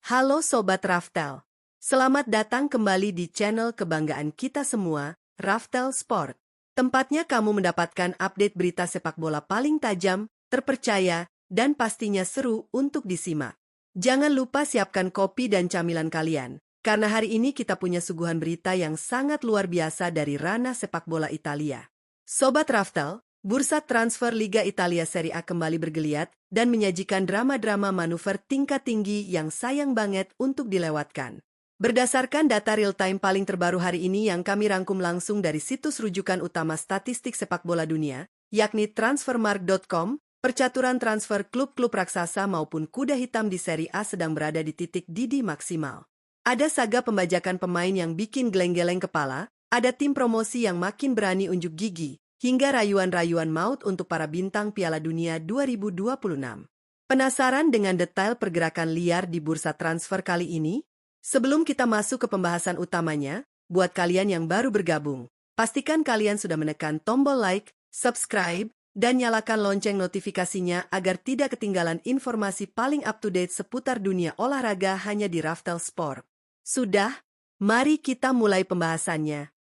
Halo Sobat Raftel. Selamat datang kembali di channel kebanggaan kita semua, Raftel Sport. Tempatnya kamu mendapatkan update berita sepak bola paling tajam, terpercaya, dan pastinya seru untuk disimak. Jangan lupa siapkan kopi dan camilan kalian, karena hari ini kita punya suguhan berita yang sangat luar biasa dari ranah sepak bola Italia. Sobat Raftel, bursa transfer Liga Italia Serie A kembali bergeliat dan menyajikan drama-drama manuver tingkat tinggi yang sayang banget untuk dilewatkan. Berdasarkan data real-time paling terbaru hari ini yang kami rangkum langsung dari situs rujukan utama statistik sepak bola dunia, yakni Transfermarkt.com, percaturan transfer klub-klub raksasa maupun kuda hitam di Serie A sedang berada di titik didih maksimal. Ada saga pembajakan pemain yang bikin geleng-geleng kepala, ada tim promosi yang makin berani unjuk gigi, hingga rayuan-rayuan maut untuk para bintang Piala Dunia 2026. Penasaran dengan detail pergerakan liar di bursa transfer kali ini? Sebelum kita masuk ke pembahasan utamanya, buat kalian yang baru bergabung, pastikan kalian sudah menekan tombol like, subscribe, dan nyalakan lonceng notifikasinya agar tidak ketinggalan informasi paling up-to-date seputar dunia olahraga hanya di Raftel Sport. Sudah? Mari kita mulai pembahasannya.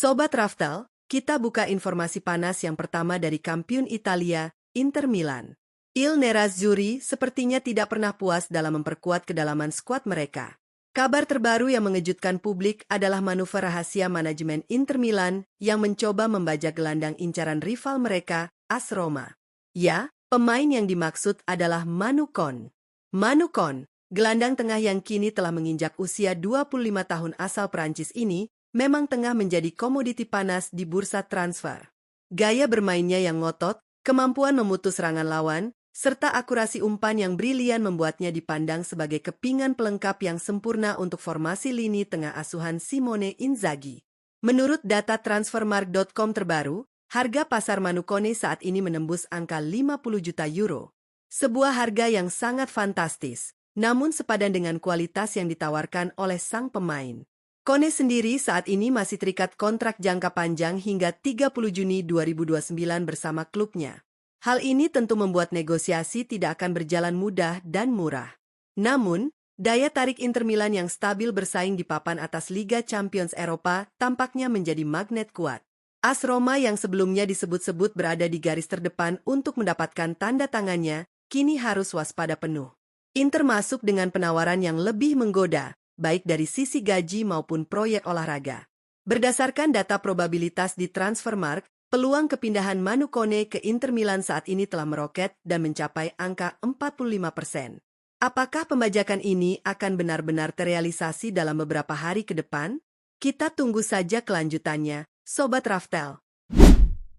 Sobat Raftel, kita buka informasi panas yang pertama dari kampiun Italia, Inter Milan. Il Nerazzurri sepertinya tidak pernah puas dalam memperkuat kedalaman skuad mereka. Kabar terbaru yang mengejutkan publik adalah manuver rahasia manajemen Inter Milan yang mencoba membajak gelandang incaran rival mereka, AS Roma. Ya, pemain yang dimaksud adalah Manu Kon. Manu Kon, gelandang tengah yang kini telah menginjak usia 25 tahun asal Prancis ini, memang tengah menjadi komoditi panas di bursa transfer. Gaya bermainnya yang ngotot, kemampuan memutus serangan lawan, serta akurasi umpan yang brilian membuatnya dipandang sebagai kepingan pelengkap yang sempurna untuk formasi lini tengah asuhan Simone Inzaghi. Menurut data Transfermarkt.com terbaru, harga pasar Manu Kone saat ini menembus angka 50 juta euro. Sebuah harga yang sangat fantastis, namun sepadan dengan kualitas yang ditawarkan oleh sang pemain. Kone sendiri saat ini masih terikat kontrak jangka panjang hingga 30 Juni 2029 bersama klubnya. Hal ini tentu membuat negosiasi tidak akan berjalan mudah dan murah. Namun, daya tarik Inter Milan yang stabil bersaing di papan atas Liga Champions Eropa tampaknya menjadi magnet kuat. AS Roma yang sebelumnya disebut-sebut berada di garis terdepan untuk mendapatkan tanda tangannya, kini harus waspada penuh. Inter masuk dengan penawaran yang lebih menggoda, baik dari sisi gaji maupun proyek olahraga. Berdasarkan data probabilitas di Transfermarkt, peluang kepindahan Manu Kone ke Inter Milan saat ini telah meroket dan mencapai angka 45%. Apakah pembajakan ini akan benar-benar terrealisasi dalam beberapa hari ke depan? Kita tunggu saja kelanjutannya, Sobat Raftel.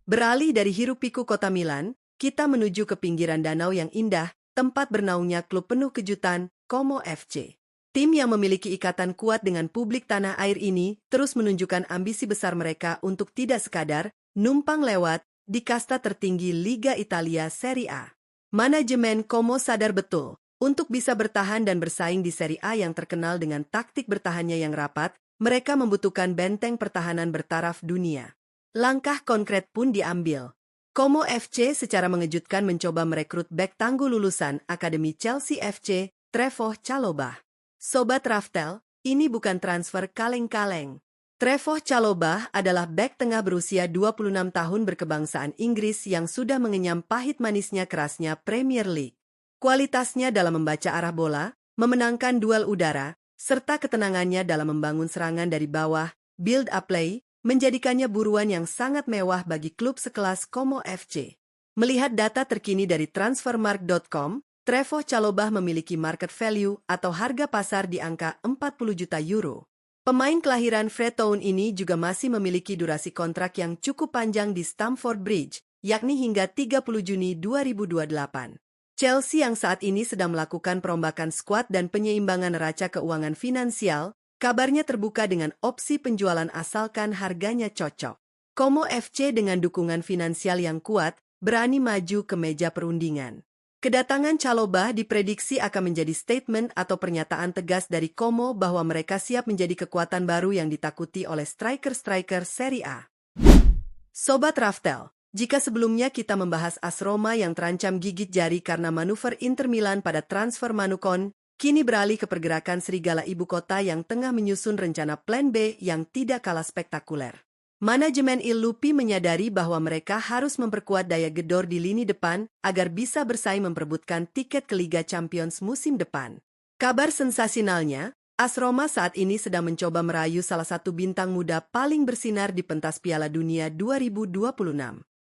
Beralih dari hiruk-pikuk kota Milan, kita menuju ke pinggiran danau yang indah, tempat bernaungnya klub penuh kejutan, Como FC. Tim yang memiliki ikatan kuat dengan publik tanah air ini terus menunjukkan ambisi besar mereka untuk tidak sekadar numpang lewat di kasta tertinggi Liga Italia Serie A. Manajemen Como sadar betul, untuk bisa bertahan dan bersaing di Serie A yang terkenal dengan taktik bertahannya yang rapat, mereka membutuhkan benteng pertahanan bertaraf dunia. Langkah konkret pun diambil. Como FC secara mengejutkan mencoba merekrut bek tangguh lulusan Akademi Chelsea FC, Trevoh Chalobah. Sobat Raftel, ini bukan transfer kaleng-kaleng. Trevoh Chalobah adalah bek tengah berusia 26 tahun berkebangsaan Inggris yang sudah mengenyam pahit manisnya kerasnya Premier League. Kualitasnya dalam membaca arah bola, memenangkan duel udara, serta ketenangannya dalam membangun serangan dari bawah, build-up play, menjadikannya buruan yang sangat mewah bagi klub sekelas Como FC. Melihat data terkini dari Transfermarkt.com, Trevoh Chalobah memiliki market value atau harga pasar di angka 40 juta euro. Pemain kelahiran Freetown ini juga masih memiliki durasi kontrak yang cukup panjang di Stamford Bridge, yakni hingga 30 Juni 2028. Chelsea yang saat ini sedang melakukan perombakan skuad dan penyeimbangan neraca keuangan finansial, kabarnya terbuka dengan opsi penjualan asalkan harganya cocok. Como FC dengan dukungan finansial yang kuat, berani maju ke meja perundingan. Kedatangan Chalobah diprediksi akan menjadi statement atau pernyataan tegas dari Como bahwa mereka siap menjadi kekuatan baru yang ditakuti oleh striker-striker Serie A. Sobat Raftel, jika sebelumnya kita membahas AS Roma yang terancam gigit jari karena manuver Inter Milan pada transfer Manu Kone, kini beralih ke pergerakan serigala ibu kota yang tengah menyusun rencana plan B yang tidak kalah spektakuler. Manajemen Il Lupi menyadari bahwa mereka harus memperkuat daya gedor di lini depan agar bisa bersaing memperebutkan tiket ke Liga Champions musim depan. Kabar sensasionalnya, AS Roma saat ini sedang mencoba merayu salah satu bintang muda paling bersinar di pentas Piala Dunia 2026.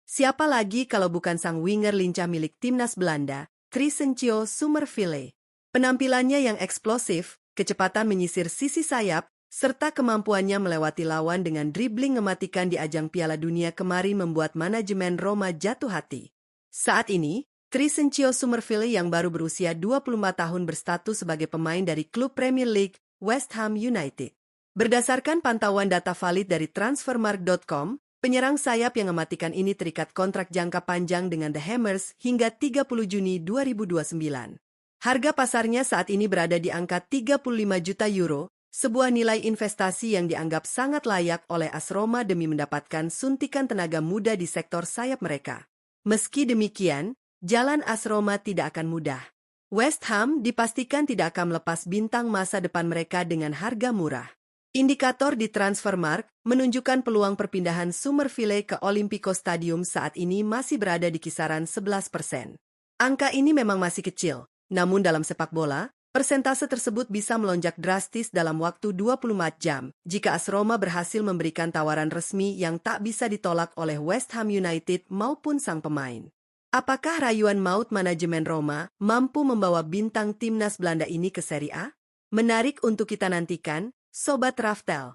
Siapa lagi kalau bukan sang winger lincah milik timnas Belanda, Crescencio Summerville. Penampilannya yang eksplosif, kecepatan menyisir sisi sayap, serta kemampuannya melewati lawan dengan dribling mematikan di ajang Piala Dunia kemarin membuat manajemen Roma jatuh hati. Saat ini, Crescencio Summerville yang baru berusia 24 tahun berstatus sebagai pemain dari klub Premier League, West Ham United. Berdasarkan pantauan data valid dari Transfermarkt.com, penyerang sayap yang mematikan ini terikat kontrak jangka panjang dengan The Hammers hingga 30 Juni 2029. Harga pasarnya saat ini berada di angka 35 juta euro, sebuah nilai investasi yang dianggap sangat layak oleh AS Roma demi mendapatkan suntikan tenaga muda di sektor sayap mereka. Meski demikian, jalan AS Roma tidak akan mudah. West Ham dipastikan tidak akan melepas bintang masa depan mereka dengan harga murah. Indikator di Transfermarkt menunjukkan peluang perpindahan Summerville ke Olimpico Stadium saat ini masih berada di kisaran 11%. Angka ini memang masih kecil, namun dalam sepak bola, persentase tersebut bisa melonjak drastis dalam waktu 24 jam jika AS Roma berhasil memberikan tawaran resmi yang tak bisa ditolak oleh West Ham United maupun sang pemain. Apakah rayuan maut manajemen Roma mampu membawa bintang timnas Belanda ini ke Serie A? Menarik untuk kita nantikan, Sobat Raftel.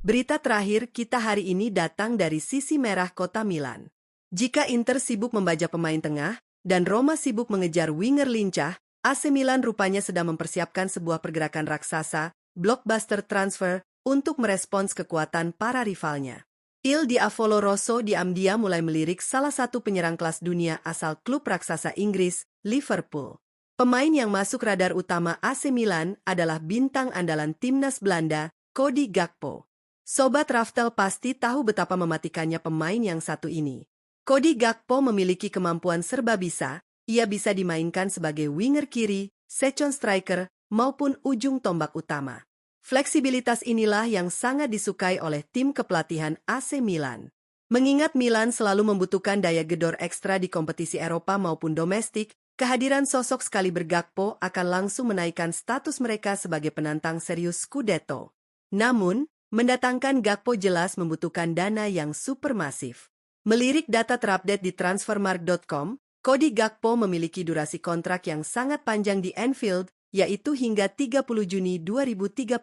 Berita terakhir kita hari ini datang dari sisi merah kota Milan. Jika Inter sibuk membajak pemain tengah, dan Roma sibuk mengejar winger lincah, AC Milan rupanya sedang mempersiapkan sebuah pergerakan raksasa, blockbuster transfer, untuk merespons kekuatan para rivalnya. Il Diavolo Rosso diam-diam mulai melirik salah satu penyerang kelas dunia asal klub raksasa Inggris, Liverpool. Pemain yang masuk radar utama AC Milan adalah bintang andalan timnas Belanda, Cody Gakpo. Sobat Raftel pasti tahu betapa mematikannya pemain yang satu ini. Cody Gakpo memiliki kemampuan serba bisa, ia bisa dimainkan sebagai winger kiri, second striker, maupun ujung tombak utama. Fleksibilitas inilah yang sangat disukai oleh tim kepelatihan AC Milan. Mengingat Milan selalu membutuhkan daya gedor ekstra di kompetisi Eropa maupun domestik, kehadiran sosok sekaliber Gakpo akan langsung menaikkan status mereka sebagai penantang serius Scudetto. Namun, mendatangkan Gakpo jelas membutuhkan dana yang supermasif. Melirik data terupdate di Transfermarkt.com, Cody Gakpo memiliki durasi kontrak yang sangat panjang di Anfield, yaitu hingga 30 Juni 2030.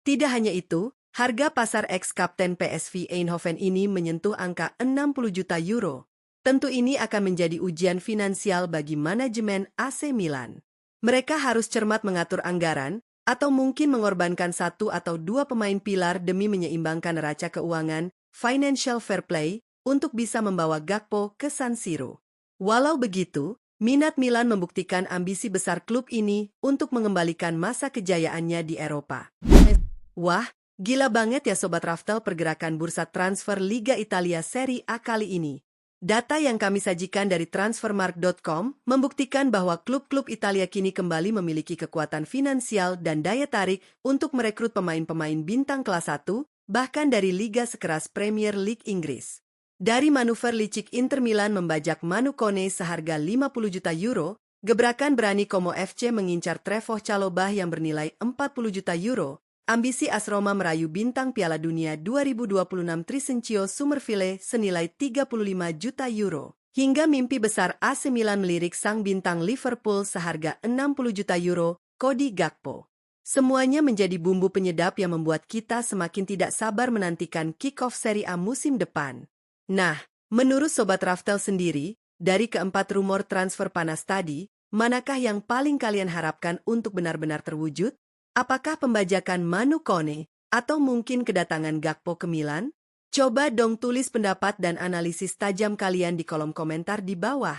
Tidak hanya itu, harga pasar ex-kapten PSV Eindhoven ini menyentuh angka 60 juta euro. Tentu ini akan menjadi ujian finansial bagi manajemen AC Milan. Mereka harus cermat mengatur anggaran, atau mungkin mengorbankan satu atau dua pemain pilar demi menyeimbangkan neraca keuangan, financial fair play, untuk bisa membawa Gakpo ke San Siro. Walau begitu, minat Milan membuktikan ambisi besar klub ini untuk mengembalikan masa kejayaannya di Eropa. Wah, gila banget ya Sobat Raftel pergerakan bursa transfer Liga Italia Serie A kali ini. Data yang kami sajikan dari Transfermarkt.com membuktikan bahwa klub-klub Italia kini kembali memiliki kekuatan finansial dan daya tarik untuk merekrut pemain-pemain bintang kelas 1, bahkan dari liga sekeras Premier League Inggris. Dari manuver licik Inter Milan membajak Manu Kone seharga 50 juta euro, gebrakan berani Como FC mengincar Trevoh Chalobah yang bernilai 40 juta euro, ambisi AS Roma merayu bintang Piala Dunia 2026 Crescencio Summerville senilai 35 juta euro, hingga mimpi besar AC Milan melirik sang bintang Liverpool seharga 60 juta euro, Cody Gakpo. Semuanya menjadi bumbu penyedap yang membuat kita semakin tidak sabar menantikan kick-off Serie A musim depan. Nah, menurut Sobat Raftel sendiri, dari keempat rumor transfer panas tadi, manakah yang paling kalian harapkan untuk benar-benar terwujud? Apakah pembajakan Manu Kone, atau mungkin kedatangan Gakpo ke Milan? Coba dong tulis pendapat dan analisis tajam kalian di kolom komentar di bawah.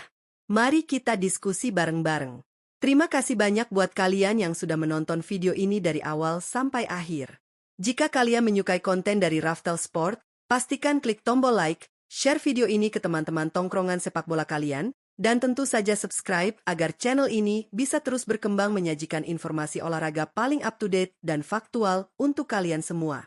Mari kita diskusi bareng-bareng. Terima kasih banyak buat kalian yang sudah menonton video ini dari awal sampai akhir. Jika kalian menyukai konten dari Raftel Sport, pastikan klik tombol like, share video ini ke teman-teman tongkrongan sepak bola kalian, dan tentu saja subscribe agar channel ini bisa terus berkembang menyajikan informasi olahraga paling up-to-date dan faktual untuk kalian semua.